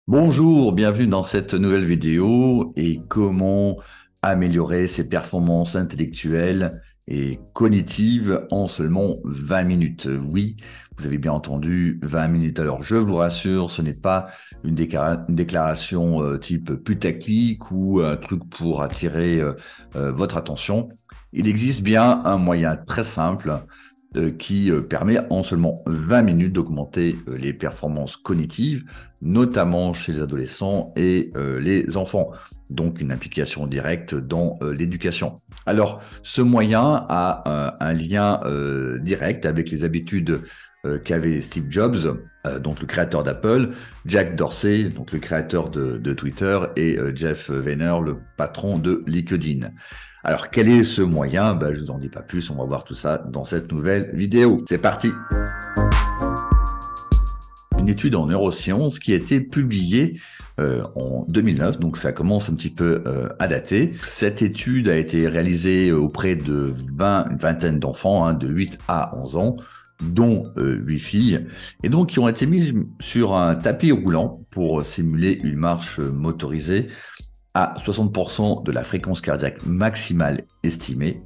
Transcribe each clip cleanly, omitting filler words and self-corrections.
Bonjour, bienvenue dans cette nouvelle vidéo et comment améliorer ses performances intellectuelles et cognitives en seulement 20 minutes. Oui, vous avez bien entendu 20 minutes. Alors je vous rassure, ce n'est pas une déclaration type putaclic ou un truc pour attirer votre attention. Il existe bien un moyen très simple qui permet en seulement 20 minutes d'augmenter les performances cognitives, notamment chez les adolescents et les enfants. Donc une implication directe dans l'éducation. Alors ce moyen a un lien direct avec les habitudes qu'avait Steve Jobs, donc le créateur d'Apple, Jack Dorsey, donc le créateur de Twitter, et Jeff Weiner, le patron de LinkedIn. Alors, quel est ce moyen? Je ne vous en dis pas plus, on va voir tout ça dans cette nouvelle vidéo. C'est parti! Une étude en neurosciences qui a été publiée en 2009, donc ça commence un petit peu à dater. Cette étude a été réalisée auprès de une vingtaine d'enfants, de 8 à 11 ans, dont 8 filles, et donc qui ont été mises sur un tapis roulant pour simuler une marche motorisée à 60% de la fréquence cardiaque maximale estimée,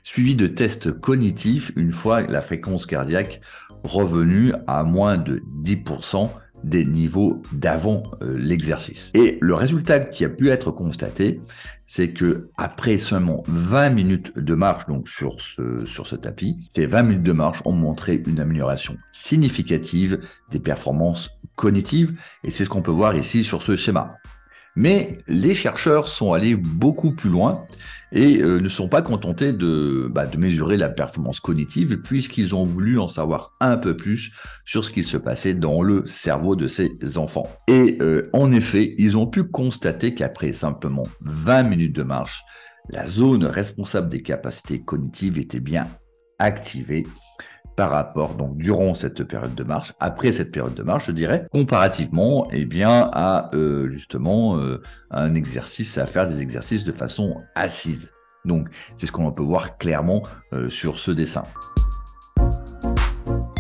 suivi de tests cognitifs une fois la fréquence cardiaque revenue à moins de 10% des niveaux d'avant l'exercice. Et le résultat qui a pu être constaté, c'est que après seulement 20 minutes de marche donc sur ce tapis, ces 20 minutes de marche ont montré une amélioration significative des performances cognitives, et c'est ce qu'on peut voir ici sur ce schéma. Mais les chercheurs sont allés beaucoup plus loin et ne sont pas contentés de mesurer la performance cognitive puisqu'ils ont voulu en savoir un peu plus sur ce qui se passait dans le cerveau de ces enfants. Et en effet, ils ont pu constater qu'après simplement 20 minutes de marche, la zone responsable des capacités cognitives était bien activée par rapport, donc durant cette période de marche, après cette période de marche, je dirais, comparativement, à justement un exercice, à faire des exercices de façon assise. Donc, c'est ce qu'on peut voir clairement sur ce dessin. En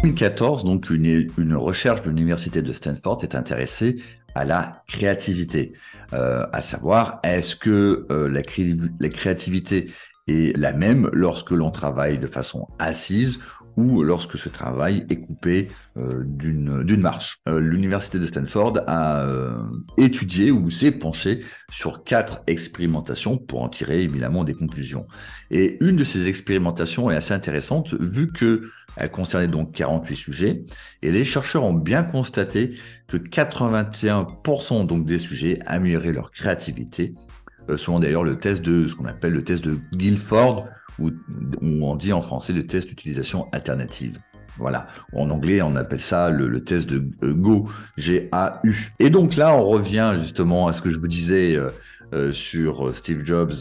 2014, donc une recherche de l'université de Stanford s'est intéressée à la créativité, à savoir est-ce que la créativité est la même lorsque l'on travaille de façon assise ou lorsque ce travail est coupé d'une marche. L'université de Stanford a étudié ou s'est penchée sur 4 expérimentations pour en tirer évidemment des conclusions. Et une de ces expérimentations est assez intéressante vu que elle concernait donc 48 sujets et les chercheurs ont bien constaté que 81% donc des sujets amélioraient leur créativité, selon d'ailleurs le test de ce qu'on appelle le test de Guilford, ou on dit en français le test d'utilisation alternative. Voilà, en anglais on appelle ça le test de Go, G-A-U. Et donc là on revient justement à ce que je vous disais sur Steve Jobs,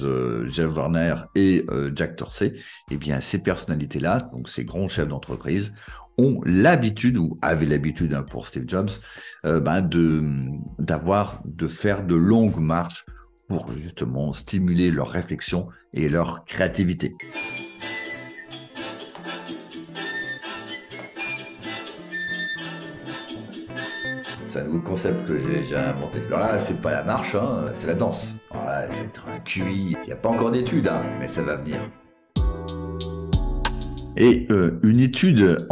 Jeff Werner et Jack Dorsey. Et bien ces personnalités-là, donc ces grands chefs d'entreprise, ont l'habitude, ou avaient l'habitude pour Steve Jobs, de faire de longues marches pour justement stimuler leur réflexion et leur créativité. C'est un nouveau concept que j'ai inventé. Alors là, c'est pas la marche, c'est la danse. Alors là, je vais être un QI. Il n'y a pas encore d'études, mais ça va venir. Et une étude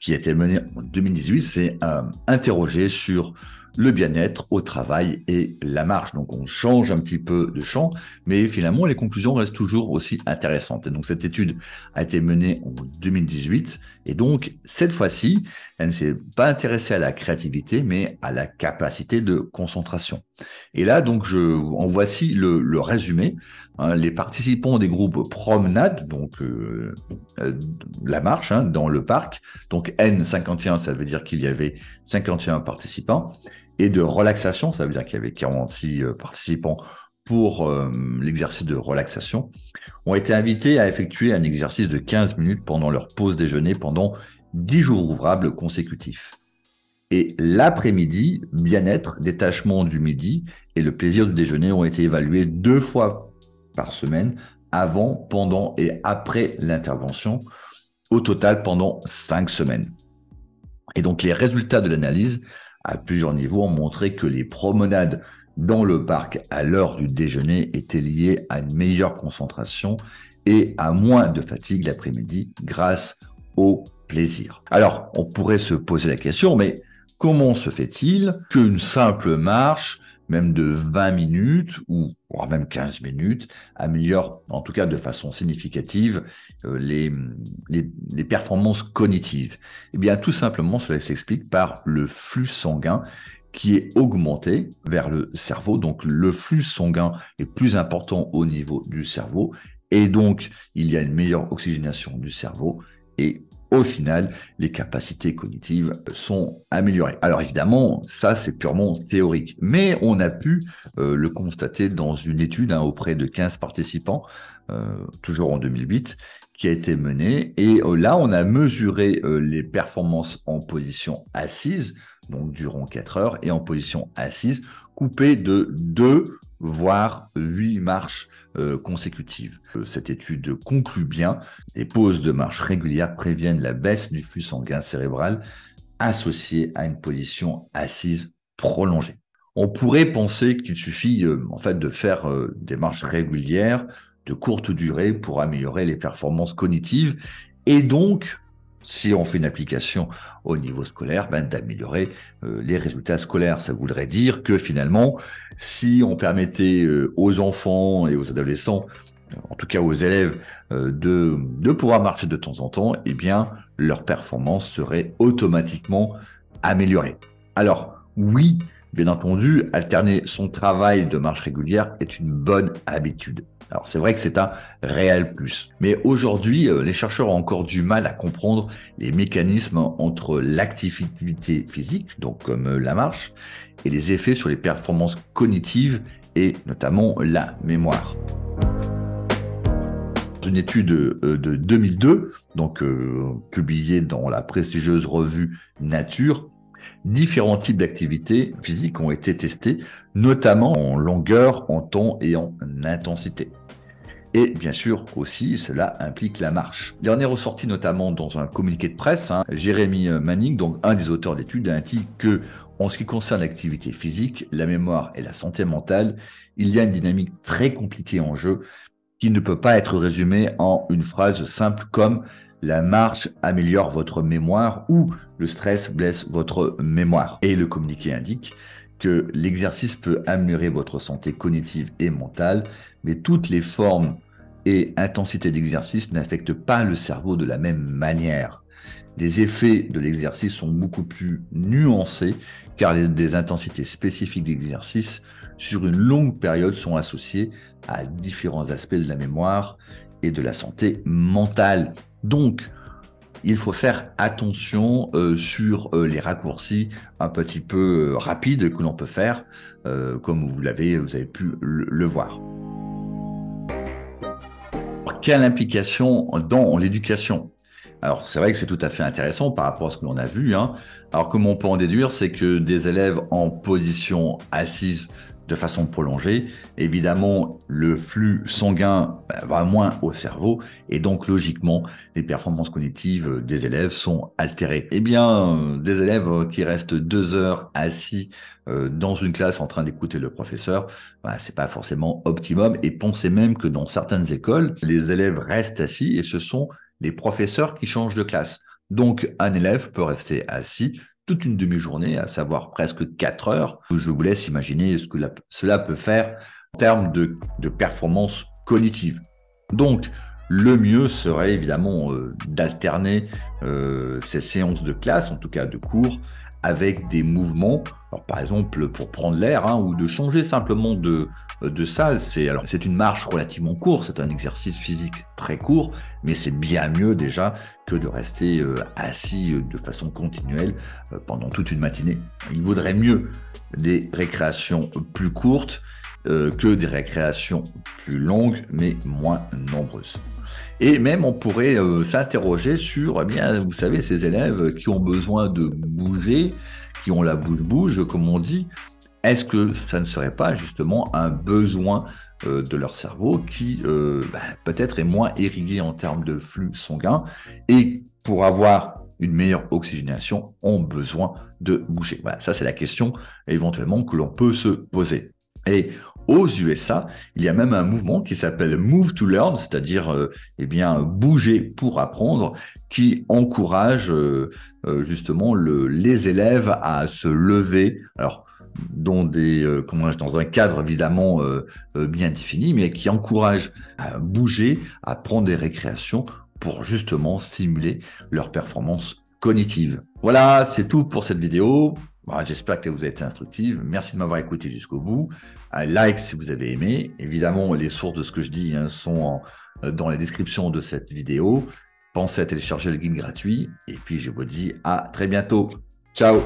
qui a été menée en 2018 s'est interrogée sur le bien-être au travail et la marche. Donc on change un petit peu de champ, mais finalement les conclusions restent toujours aussi intéressantes. Et donc cette étude a été menée en 2018, et donc cette fois-ci, elle ne s'est pas intéressée à la créativité, mais à la capacité de concentration. Et là, donc en voici le résumé. Les participants des groupes promenade, donc la marche dans le parc, donc N51, ça veut dire qu'il y avait 51 participants, et de relaxation, ça veut dire qu'il y avait 46 participants pour l'exercice de relaxation, ont été invités à effectuer un exercice de 15 minutes pendant leur pause déjeuner pendant 10 jours ouvrables consécutifs. Et l'après-midi, bien-être, détachement du midi et le plaisir du déjeuner ont été évalués 2 fois par semaine, avant, pendant et après l'intervention, au total pendant 5 semaines. Et donc les résultats de l'analyse à plusieurs niveaux ont montré que les promenades dans le parc à l'heure du déjeuner étaient liées à une meilleure concentration et à moins de fatigue l'après-midi grâce au plaisir. Alors, on pourrait se poser la question, mais comment se fait-il qu'une simple marche, même de 20 minutes ou voire même 15 minutes, améliore, en tout cas de façon significative, les performances cognitives? Eh bien, tout simplement, cela s'explique par le flux sanguin qui est augmenté vers le cerveau. Donc, le flux sanguin est plus important au niveau du cerveau et donc, il y a une meilleure oxygénation du cerveau et au final, les capacités cognitives sont améliorées. Alors évidemment, ça c'est purement théorique, mais on a pu le constater dans une étude auprès de 15 participants, toujours en 2008, qui a été menée. Et là, on a mesuré les performances en position assise, donc durant 4 heures, et en position assise, coupées de 2 voire 8 marches consécutives. Cette étude conclut bien, les pauses de marche régulières préviennent la baisse du flux sanguin cérébral associée à une position assise prolongée. On pourrait penser qu'il suffit en fait de faire des marches régulières de courte durée pour améliorer les performances cognitives et donc si on fait une application au niveau scolaire, d'améliorer les résultats scolaires. Ça voudrait dire que finalement, si on permettait aux enfants et aux adolescents, en tout cas aux élèves, de pouvoir marcher de temps en temps, eh bien, leur performance serait automatiquement améliorée. Alors, oui, bien entendu, alterner son travail de marche régulière est une bonne habitude. Alors c'est vrai que c'est un réel plus. Mais aujourd'hui, les chercheurs ont encore du mal à comprendre les mécanismes entre l'activité physique, donc comme la marche, et les effets sur les performances cognitives et notamment la mémoire. Une étude de 2002, donc publiée dans la prestigieuse revue Nature, différents types d'activités physiques ont été testés, notamment en longueur, en temps et en intensité. Et bien sûr aussi, cela implique la marche. Il en est ressorti notamment dans un communiqué de presse, Jérémy Manning, donc un des auteurs de l'étude, indique que en ce qui concerne l'activité physique, la mémoire et la santé mentale, il y a une dynamique très compliquée en jeu qui ne peut pas être résumée en une phrase simple comme la marche améliore votre mémoire ou le stress blesse votre mémoire. Et le communiqué indique que l'exercice peut améliorer votre santé cognitive et mentale, mais toutes les formes et intensités d'exercice n'affectent pas le cerveau de la même manière. Les effets de l'exercice sont beaucoup plus nuancés car des intensités spécifiques d'exercice sur une longue période sont associées à différents aspects de la mémoire et de la santé mentale. Donc, il faut faire attention sur les raccourcis un petit peu rapides que l'on peut faire, comme vous avez pu le voir. Quelle implication dans l'éducation? Alors, c'est vrai que c'est tout à fait intéressant par rapport à ce que l'on a vu. Alors, comment on peut en déduire, c'est que des élèves en position assise de façon prolongée, évidemment, le flux sanguin va moins au cerveau et donc, logiquement, les performances cognitives des élèves sont altérées. Eh bien, des élèves qui restent 2 heures assis dans une classe en train d'écouter le professeur, c'est pas forcément optimum. Et pensez même que dans certaines écoles, les élèves restent assis et ce sont les professeurs qui changent de classe. Donc, un élève peut rester assis toute une demi-journée, à savoir presque 4 heures. Je vous laisse imaginer ce que cela peut faire en termes de performance cognitive. Donc, le mieux serait évidemment d'alterner ces séances de classe, en tout cas de cours, avec des mouvements, alors par exemple pour prendre l'air ou de changer simplement de salle. C'est une marche relativement courte, c'est un exercice physique très court, mais c'est bien mieux déjà que de rester assis de façon continuelle pendant toute une matinée. Il vaudrait mieux des récréations plus courtes que des récréations plus longues, mais moins nombreuses. Et même, on pourrait s'interroger sur, vous savez, ces élèves qui ont besoin de bouger, qui ont la bouche-bouge, comme on dit, est-ce que ça ne serait pas justement un besoin de leur cerveau qui peut-être est moins irrigué en termes de flux sanguin et pour avoir une meilleure oxygénation ont besoin de bouger? Voilà, ça c'est la question éventuellement que l'on peut se poser. Et aux USA, il y a même un mouvement qui s'appelle Move to Learn, c'est-à-dire eh bien bouger pour apprendre, qui encourage justement les élèves à se lever. Alors dans un cadre évidemment bien défini, mais qui encourage à bouger, à prendre des récréations pour justement stimuler leur performance cognitive. Voilà, c'est tout pour cette vidéo. Bon, j'espère que vous avez été instructive. Merci de m'avoir écouté jusqu'au bout. Un like si vous avez aimé. Évidemment, les sources de ce que je dis sont dans la description de cette vidéo. Pensez à télécharger le guide gratuit. Et puis, je vous dis à très bientôt. Ciao!